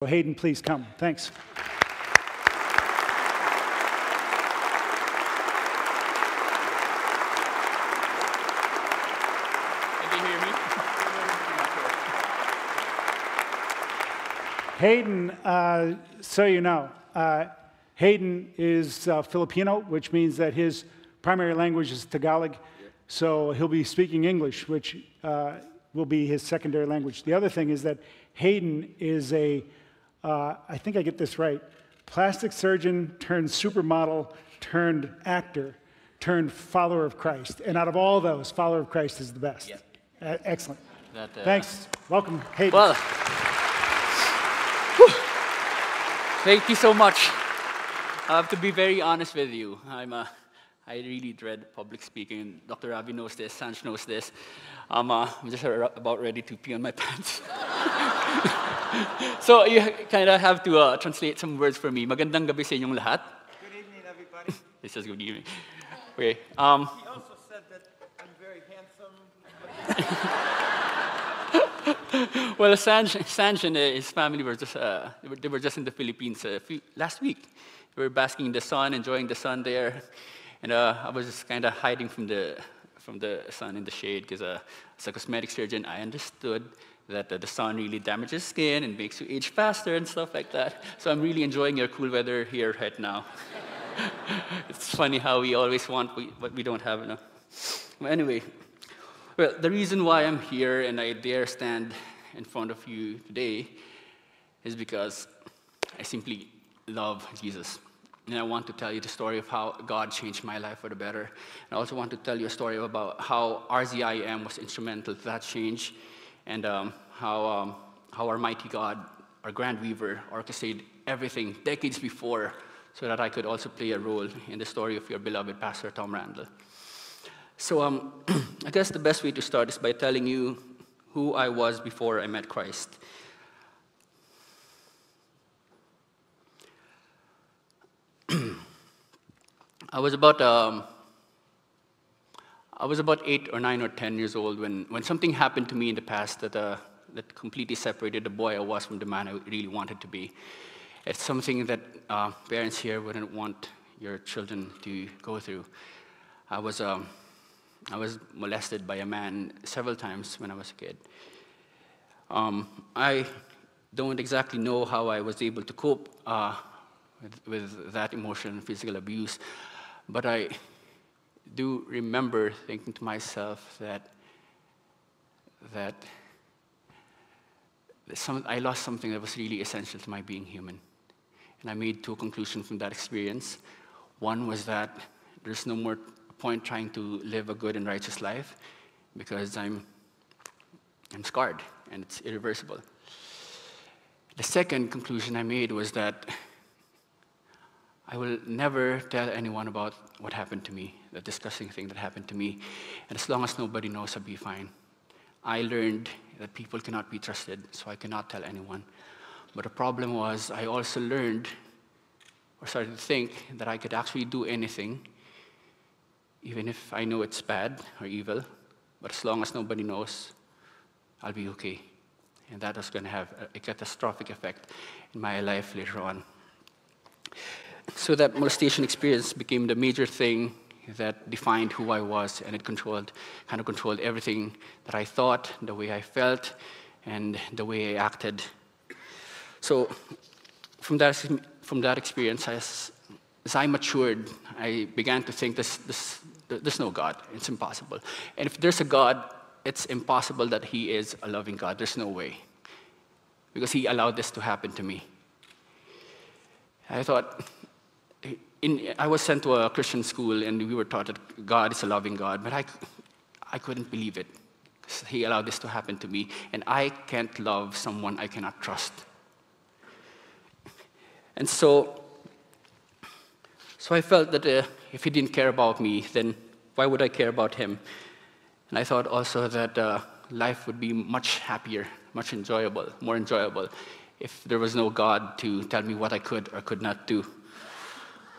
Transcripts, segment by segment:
Well, Hayden, please come. Thanks. Can you hear me? Hayden, so you know, Hayden is Filipino, which means that his primary language is Tagalog. So he'll be speaking English, which will be his secondary language. The other thing is that Hayden is I think I get this right, plastic surgeon turned supermodel turned actor turned follower of Christ. And out of all those, follower of Christ is the best. Yeah. Excellent. Thanks. Welcome, Hayden. Well, thank you so much. I have to be very honest with you. I really dread public speaking. Dr. Ravi knows this, Sanj knows this. I'm just about ready to pee on my pants. So you kind of have to translate some words for me. Magandang gabi sa inyong lahat. Good evening, everybody. This is good evening. Okay. He also said that I'm very handsome. Well, Sanj and his family were just they were just in the Philippines last week. They were basking in the sun, enjoying the sun there, and I was just kind of hiding from the sun in the shade because as a cosmetic surgeon, I understood that the sun really damages skin and makes you age faster and stuff like that. So I'm really enjoying your cool weather here right now. It's funny how we always want what we don't have enough. But anyway, well, the reason why I'm here and I dare stand in front of you today is because I simply love Jesus. And I want to tell you the story of how God changed my life for the better. And I also want to tell you a story about how RZIM was instrumental to that change, and how our mighty God, our grand weaver, orchestrated everything decades before so that I could also play a role in the story of your beloved Pastor Tom Miranda. So I guess the best way to start is by telling you who I was before I met Christ. I was about 8 or 9 or 10 years old when something happened to me in the past that completely separated the boy I was from the man I really wanted to be. It's something that parents here wouldn't want your children to go through. I was molested by a man several times when I was a kid. I don't exactly know how I was able to cope with that emotion and physical abuse, but I do remember thinking to myself that I lost something that was really essential to my being human. And I made two conclusions from that experience. One was that there's no more point trying to live a good and righteous life because I'm scarred and it's irreversible. The second conclusion I made was that I will never tell anyone about what happened to me, the disgusting thing that happened to me. And as long as nobody knows, I'll be fine. I learned that people cannot be trusted, so I cannot tell anyone. But the problem was, I also learned, or started to think, that I could actually do anything, even if I know it's bad or evil. But as long as nobody knows, I'll be okay. And that was going to have a catastrophic effect in my life later on. So that molestation experience became the major thing that defined who I was, and it kind of controlled everything that I thought, the way I felt, and the way I acted. So from that experience, as I matured, I began to think there's no God. It's impossible. And if there's a God, it's impossible that he is a loving God. There's no way. Because he allowed this to happen to me. I thought, I was sent to a Christian school, and we were taught that God is a loving God, but I couldn't believe it. He allowed this to happen to me, and I can't love someone I cannot trust. And so I felt that if he didn't care about me, then why would I care about him? And I thought also that life would be much happier, much more enjoyable, if there was no God to tell me what I could or could not do.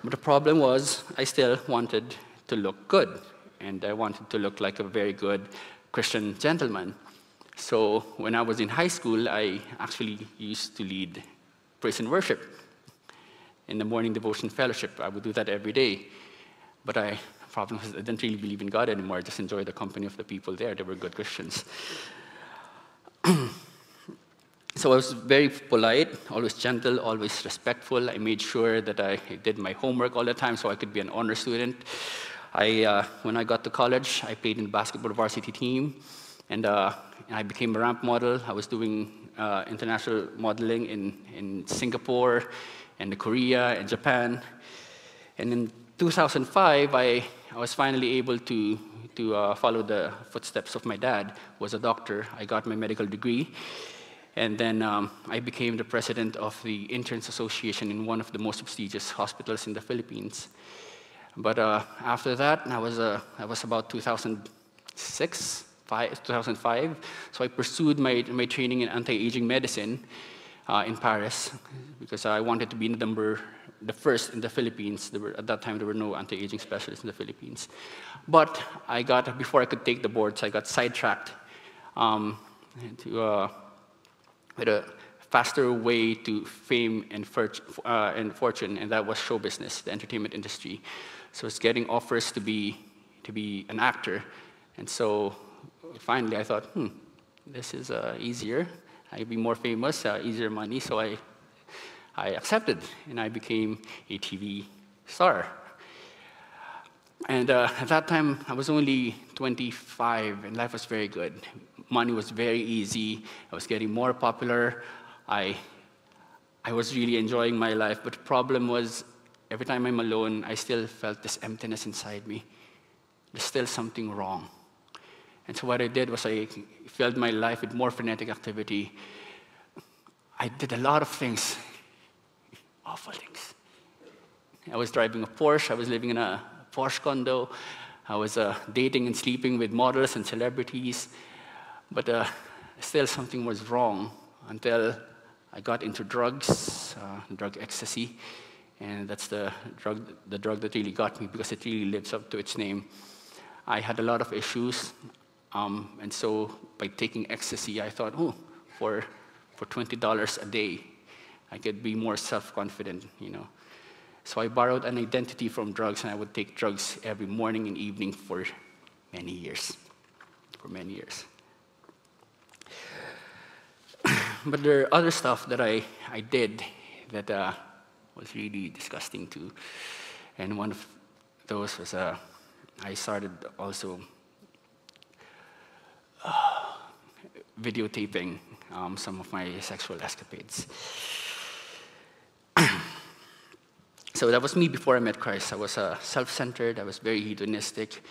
But the problem was, I still wanted to look good, and I wanted to look like a very good Christian gentleman. So when I was in high school, I actually used to lead praise and worship. In the morning devotion fellowship, I would do that every day. But the problem was I didn't really believe in God anymore. I just enjoyed the company of the people there. They were good Christians. So I was very polite, always gentle, always respectful. I made sure that I did my homework all the time so I could be an honor student. When I got to college, I played in the basketball varsity team, and I became a ramp model. I was doing international modeling in Singapore, and Korea, and Japan. And in 2005, I was finally able to follow the footsteps of my dad, who was a doctor. I got my medical degree. And then I became the president of the Interns Association in one of the most prestigious hospitals in the Philippines. But after that, that was about 2005. So I pursued my training in anti-aging medicine in Paris because I wanted to be the first in the Philippines. At that time, there were no anti-aging specialists in the Philippines. But before I could take the boards, I got sidetracked with a faster way to fame and fortune, and that was show business, the entertainment industry. So it's getting offers to be an actor, and so finally I thought, this is easier. I'd be more famous, easier money. So I accepted, and I became a TV star. And at that time, I was only 25, and life was very good. Money was very easy. I was getting more popular. I was really enjoying my life, but the problem was, every time I'm alone, I still felt this emptiness inside me. There's still something wrong. And so what I did was I filled my life with more frenetic activity. I did a lot of things, awful things. I was driving a Porsche. I was living in a Porsche condo. I was dating and sleeping with models and celebrities. But still something was wrong until I got into drugs, drug ecstasy. And that's the drug that really got me because it really lives up to its name. I had a lot of issues. And so by taking ecstasy, I thought, for $20 a day, I could be more self-confident, So I borrowed an identity from drugs, and I would take drugs every morning and evening for many years. But there are other stuff that I did that was really disgusting too. And one of those was I started also videotaping some of my sexual escapades. So that was me before I met Christ. I was self-centered, I was very hedonistic,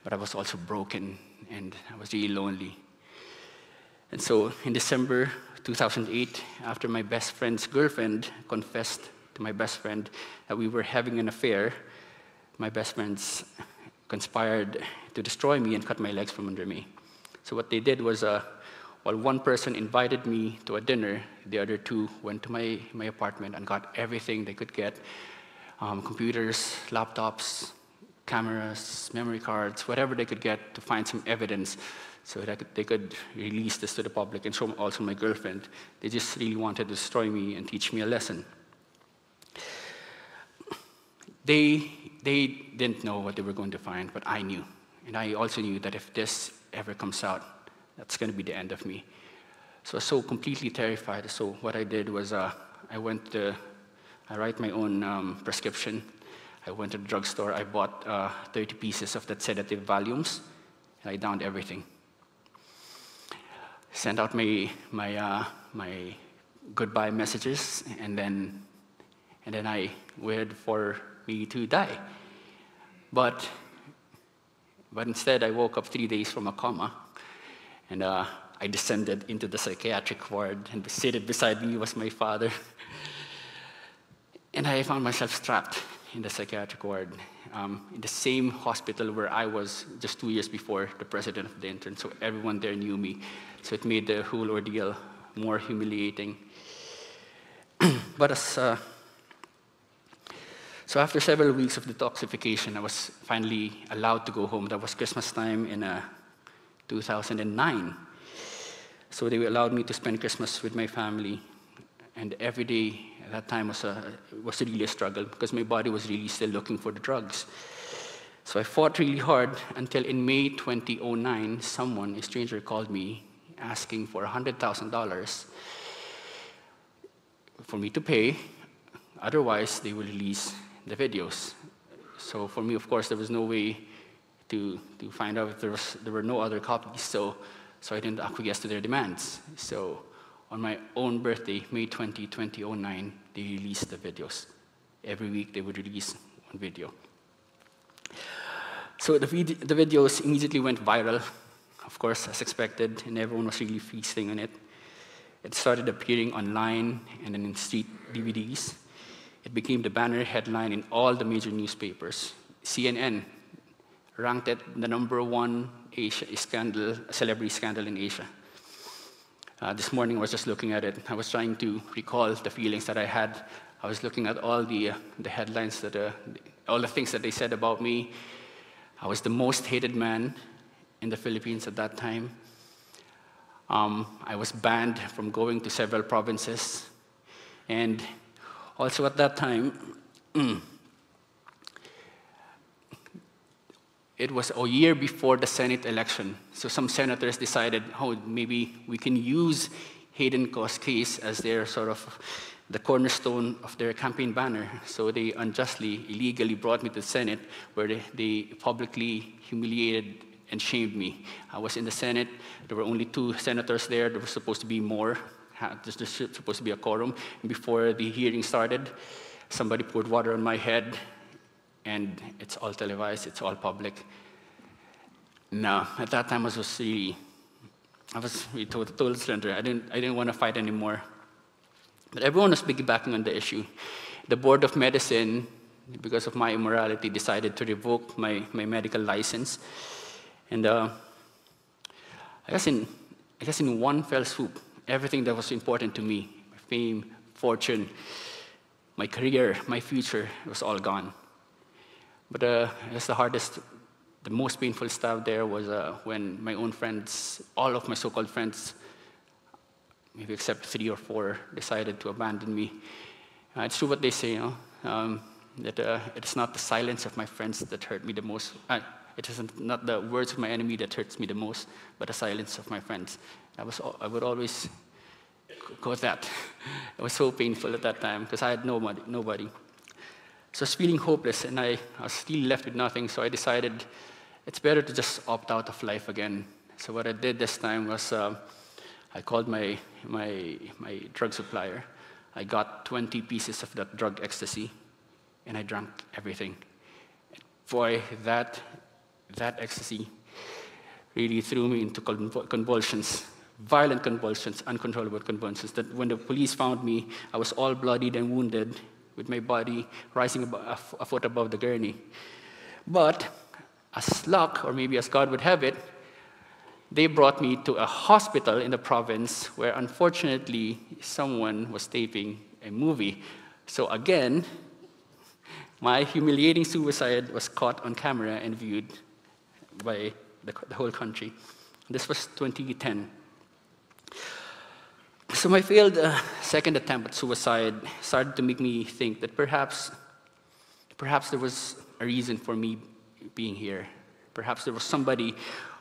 but I was also broken, and I was really lonely. And so in December 2008, after my best friend's girlfriend confessed to my best friend that we were having an affair, my best friends conspired to destroy me and cut my legs from under me. So what they did was, while one person invited me to a dinner, the other two went to my apartment and got everything they could get, computers, laptops, cameras, memory cards, whatever they could get to find some evidence so that they could release this to the public and show also my girlfriend. They just really wanted to destroy me and teach me a lesson. They didn't know what they were going to find, but I knew. And I also knew that if this ever comes out, that's going to be the end of me. So I was so completely terrified. So what I did was I write my own prescription. I went to the drugstore. I bought 30 pieces of that sedative volumes, and I downed everything. Sent out my goodbye messages, and then I waited for me to die. But instead, I woke up 3 days from a coma, and I descended into the psychiatric ward, and seated beside me was my father. And I found myself trapped in the psychiatric ward, in the same hospital where I was just 2 years before the president of the intern, so everyone there knew me. So it made the whole ordeal more humiliating. So after several weeks of detoxification, I was finally allowed to go home. That was Christmas time in 2009. So they allowed me to spend Christmas with my family. And every day At that time was really a struggle because my body was really still looking for the drugs. So I fought really hard until in May 2009, a stranger called me asking for $100,000 for me to pay. Otherwise, they will release the videos. So for me, of course, there was no way to find out if there were no other copies. So I didn't acquiesce to their demands. So on my own birthday, May 20, 2009, they released the videos. Every week, they would release one video. So the videos immediately went viral, of course, as expected, and everyone was really feasting on it. It started appearing online and then in street DVDs. It became the banner headline in all the major newspapers. CNN ranked it the #1 celebrity scandal in Asia. This morning I was just looking at it. I was trying to recall the feelings that I had. I was looking at all the headlines, all the things that they said about me. I was the most hated man in the Philippines at that time. I was banned from going to several provinces. And also at that time, it was a year before the Senate election. So some senators decided, maybe we can use Hayden Kho's case as their sort of the cornerstone of their campaign banner. So they unjustly, illegally brought me to the Senate where they publicly humiliated and shamed me. I was in the Senate. There were only 2 senators there. There was supposed to be more. There's supposed to be a quorum. And before the hearing started, somebody poured water on my head, and it's all televised, it's all public. No, at that time I was really total surrender. I didn't want to fight anymore. But everyone was piggybacking on the issue. The Board of Medicine, because of my immorality, decided to revoke my medical license. And I guess in one fell swoop, everything that was important to me, my fame, fortune, my career, my future, was all gone. But I guess the most painful stuff there was when my own friends, all of my so-called friends, maybe except 3 or 4, decided to abandon me. It's true what they say, that it's not the silence of my friends that hurt me the most. It is not the words of my enemy that hurts me the most, but the silence of my friends. I would always quote that. It was so painful at that time because I had nobody. So I was feeling hopeless, and I was still left with nothing, so I decided it's better to just opt out of life again. So what I did this time was I called my drug supplier. I got 20 pieces of that drug ecstasy, and I drank everything. Boy, that ecstasy really threw me into convulsions, violent convulsions, uncontrollable convulsions, that when the police found me, I was all bloodied and wounded, with my body rising a foot above the gurney. But as luck, or maybe as God would have it, they brought me to a hospital in the province where, unfortunately, someone was taping a movie. So again, my humiliating suicide was caught on camera and viewed by the whole country. This was 2010. So my failed second attempt at suicide started to make me think that perhaps there was a reason for me being here. Perhaps there was somebody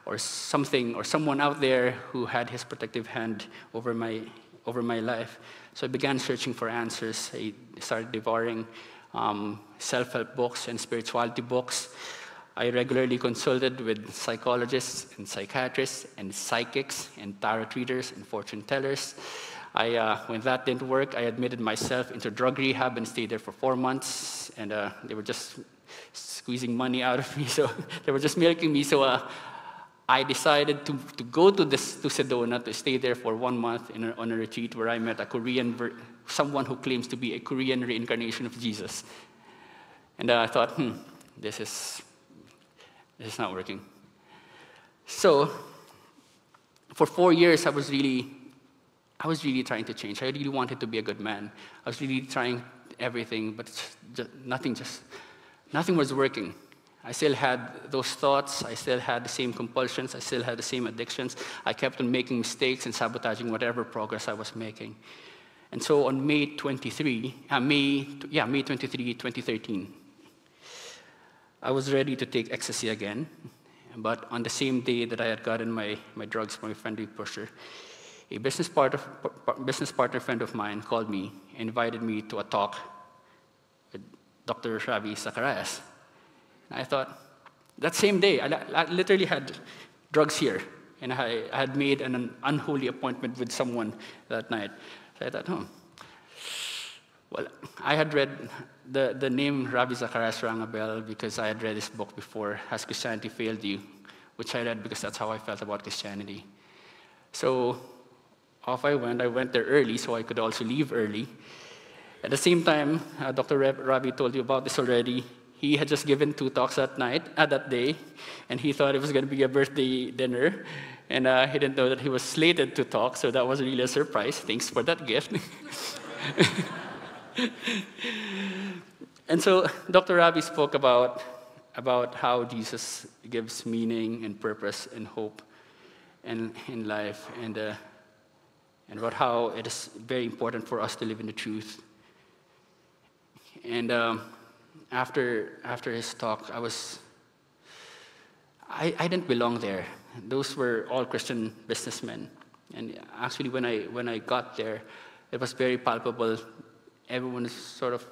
or something or someone out there who had his protective hand over my life. So I began searching for answers. I started devouring self-help books and spirituality books. I regularly consulted with psychologists and psychiatrists and psychics and tarot readers and fortune tellers. When that didn't work, I admitted myself into drug rehab and stayed there for 4 months. And they were just squeezing money out of me, so they were just milking me. So I decided to go to Sedona to stay there for 1 month on a retreat where I met someone who claims to be a Korean reincarnation of Jesus. And I thought, this is not working. So for 4 years, I was really trying to change. I really wanted to be a good man. I was really trying everything, but nothing was working. I still had those thoughts. I still had the same compulsions. I still had the same addictions. I kept on making mistakes and sabotaging whatever progress I was making. And so on May 23, May 23, 2013, I was ready to take ecstasy again. But on the same day that I had gotten my drugs from a friendly pusher, a business partner friend of mine called me and invited me to a talk with Dr. Ravi Zacharias. And I thought, that same day, I literally had drugs here, and I had made an unholy appointment with someone that night. So I thought, well, I had read the name Ravi Zacharias rang a bell because I had read his book before, Has Christianity Failed You? Which I read because that's how I felt about Christianity. So off I went there early so I could also leave early. At the same time, Dr. Ravi told you about this already. He had just given 2 talks that day, and he thought it was going to be a birthday dinner, and he didn't know that he was slated to talk, so that was really a surprise. Thanks for that gift. And so Dr. Ravi spoke about how Jesus gives meaning and purpose and hope in life, and about how it is very important for us to live in the truth. And after his talk, I didn't belong there. Those were all Christian businessmen. And actually, when I got there, it was very palpable. Everyone was sort of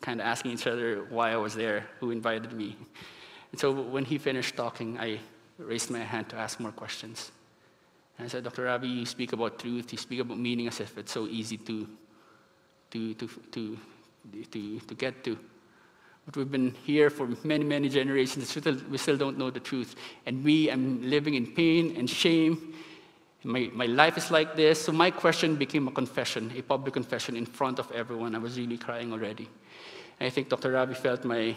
kind of asking each other why I was there, who invited me. And so when he finished talking, I raised my hand to ask more questions. And I said, Dr. Ravi, you speak about truth, you speak about meaning as if it's so easy to get to. But we've been here for many, many generations. We still don't know the truth. And I'm living in pain and shame. My life is like this. So my question became a confession, a public confession in front of everyone. I was really crying already. And I think Dr. Ravi felt my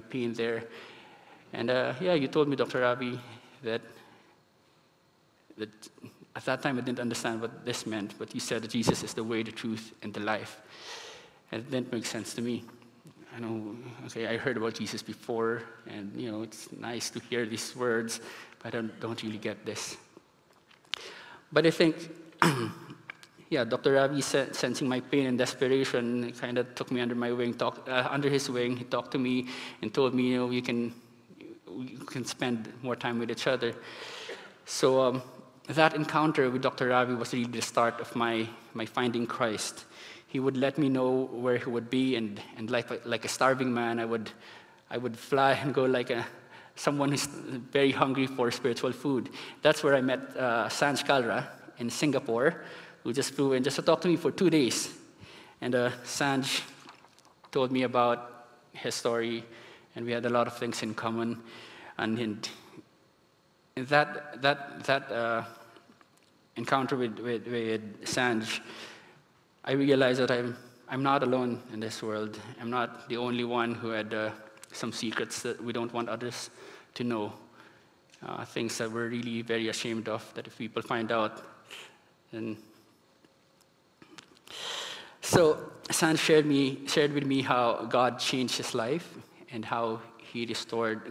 pain there. And you told me, Dr. Ravi, that at that time I didn't understand what this meant, but you said that Jesus is the way, the truth, and the life. And it didn't make sense to me. I know, okay, I heard about Jesus before, and it's nice to hear these words, but I don't really get this. But I think, Dr. Ravi, sensing my pain and desperation, kind of took me under my wing, under his wing. He talked to me and told me, we can spend more time with each other. So that encounter with Dr. Ravi was really the start of my finding Christ. He would let me know where he would be, and like a starving man, I would fly and go like someone who's very hungry for spiritual food. That's where I met Sanj Kalra in Singapore, who just flew in just to talk to me for 2 days. And Sanj told me about his story, and we had a lot of things in common. And that encounter with Sanj, I realized that I'm not alone in this world. I'm not the only one who had some secrets that we don't want others to know. Things that we're really very ashamed of, that if people find out, then... So Sanj shared with me how God changed his life and how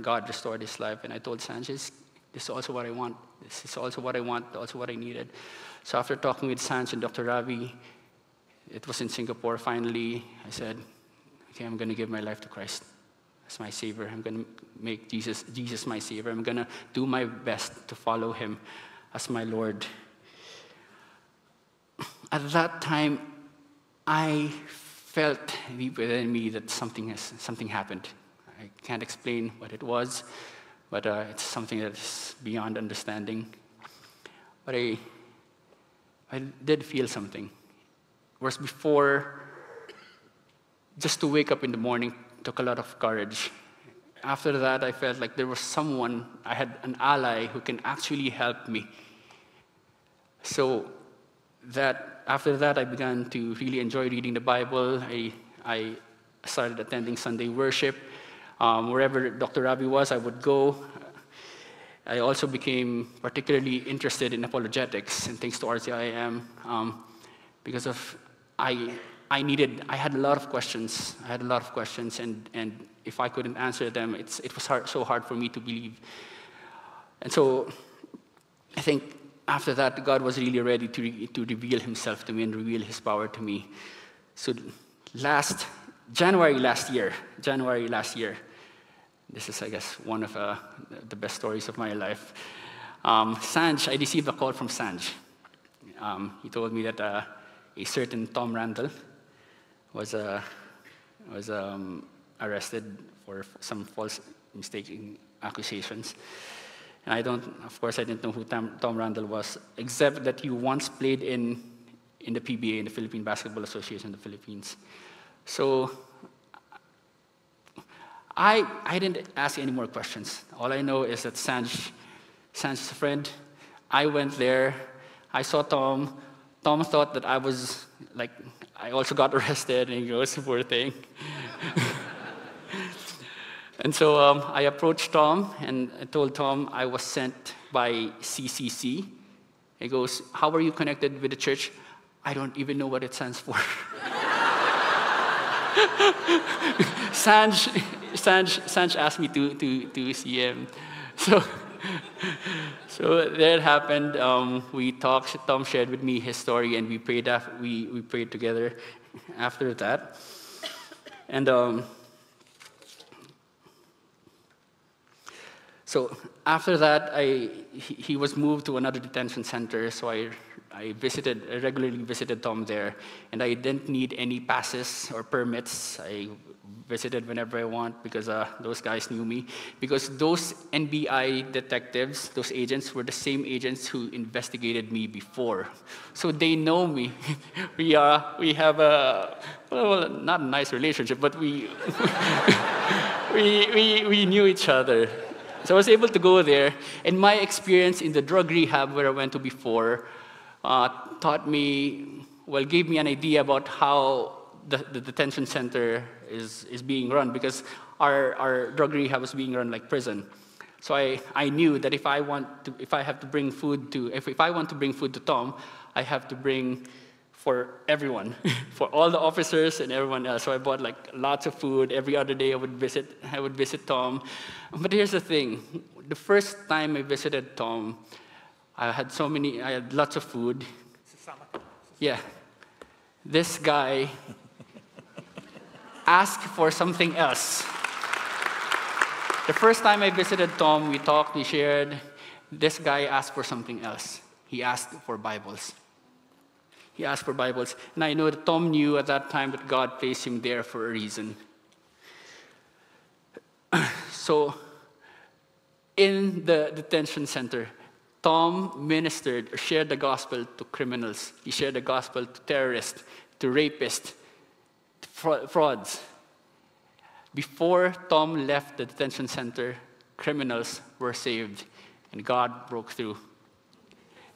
God restored his life. And I told Sanj, this is also what I want. This is also what I want, also what I needed. So after talking with Sanj and Dr. Ravi, it was in Singapore, finally, I said, okay, I'm going to give my life to Christ as my Savior. I'm going to make Jesus my Savior. I'm going to do my best to follow him as my Lord. At that time, I felt deep within me that something happened. I can't explain what it was, but it's something that's beyond understanding. But I did feel something. Whereas before, just to wake up in the morning took a lot of courage. After that, I felt like there was someone, I had an ally who can actually help me. So after that, I began to really enjoy reading the Bible. I started attending Sunday worship. Wherever Dr. Ravi was, I would go. I also became particularly interested in apologetics and thanks to RCIM because of I had a lot of questions. And if I couldn't answer them, it was so hard for me to believe. And so I think after that, God was really ready to reveal himself to me and reveal his power to me. So January last year, this is, I guess, one of the best stories of my life. Sanj, I received a call from Sanj. He told me that a certain Tom Miranda was arrested for some false mistaken accusations. And of course, I didn't know who Tom Miranda was, except that he once played in the PBA, in the Philippine Basketball Association in the Philippines. So I didn't ask any more questions. All I know is that Sanj's a friend. I went there. I saw Tom. Tom thought that I was, like, I also got arrested, and he goes, poor thing. And so I approached Tom, and I told Tom I was sent by CCC. He goes, how are you connected with the church? I don't even know what it stands for. Sanj asked me to see him. So there it happened. We talked. Tom shared with me his story, and we prayed. We prayed together after that. And so after that, he was moved to another detention center. So I regularly visited Tom there, and I didn't need any passes or permits. I visited whenever I want because those guys knew me. Because those NBI detectives, those agents, were the same agents who investigated me before. So they know me. We have a, well, not a nice relationship, but we knew each other. So I was able to go there, and my experience in the drug rehab where I went to before taught me, well, gave me an idea about how the detention center is being run, because our drug rehab is being run like prison. So I knew that if I want to bring food to Tom, I have to bring for everyone, for all the officers and everyone else. So I bought like lots of food. Every other day I would visit Tom. But here's the thing. The first time I visited Tom, I had lots of food. Yeah. This guy asked for something else. The first time I visited Tom, we talked, we shared. This guy asked for something else. He asked for Bibles. And I know that Tom knew at that time that God placed him there for a reason. So, in the detention center, Tom ministered or shared the gospel to criminals. He shared the gospel to terrorists, to rapists, to frauds. Before Tom left the detention center, criminals were saved, and God broke through.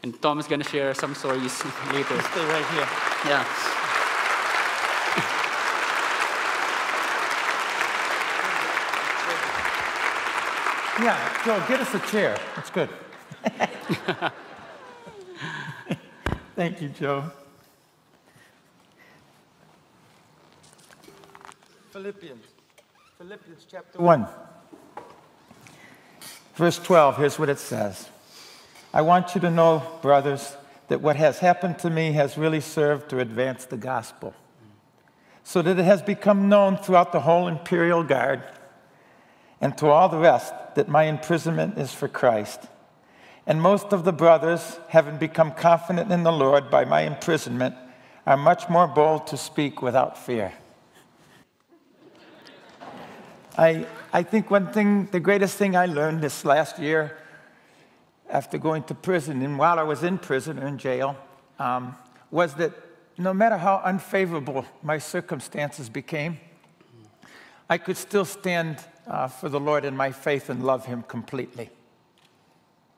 And Tom is going to share some stories later. Stay right here. Yeah. Yeah, Joe, get us a chair. That's good. Thank you, Joe. Philippians chapter 1. Verse 12, here's what it says. I want you to know, brothers, that what has happened to me has really served to advance the gospel, so that it has become known throughout the whole imperial guard and to all the rest that my imprisonment is for Christ. And most of the brothers, having become confident in the Lord by my imprisonment, are much more bold to speak without fear. I think the greatest thing I learned this last year after going to prison, and while I was in prison or in jail, was that no matter how unfavorable my circumstances became, I could still stand for the Lord in my faith and love Him completely.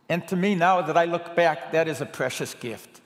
And to me, now that I look back, that is a precious gift.